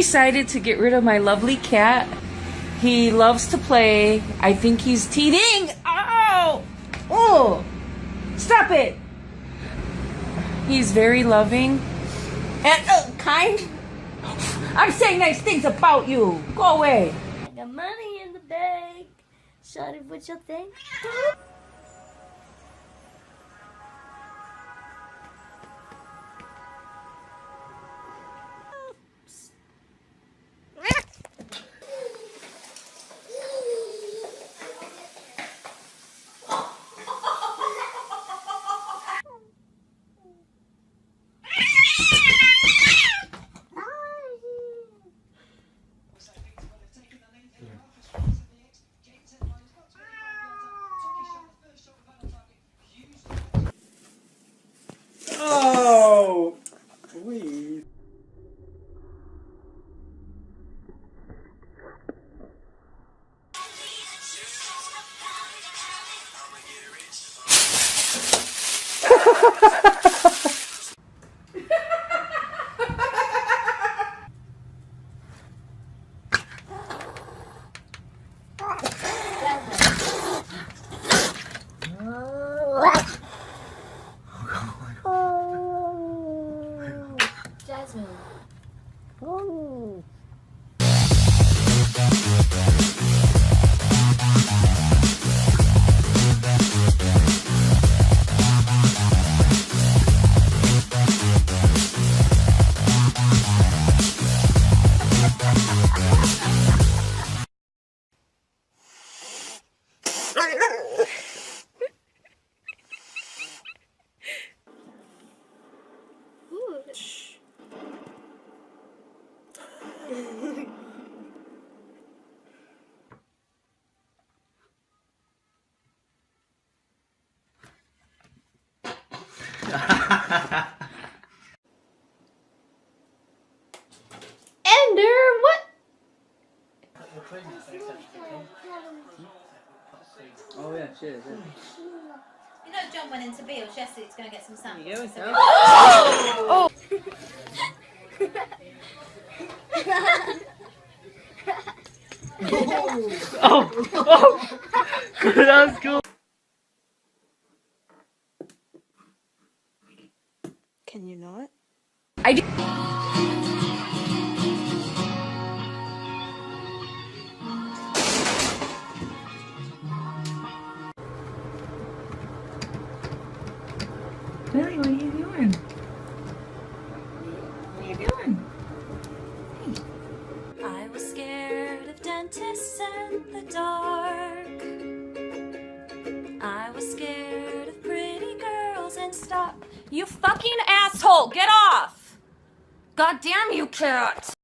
Decided to get rid of my lovely cat. He loves to play. I think he's teething. Oh! Oh! Stop it! He's very loving and kind. I'm saying nice things about you. Go away. I got money in the bank. Shawty, what you think? Oh, please. Jasmine. Ender, what? Oh yeah, cheers. Yeah. You know John went into Beale's yesterday to go and get some samples. Oh! Oh! That was cool. Can you not? I did. Lily, what are you doing? What are you doing? I was scared of dentists and the dark. I was scared of pretty girls and stop. You fucking asshole! Get off! God damn you, cat!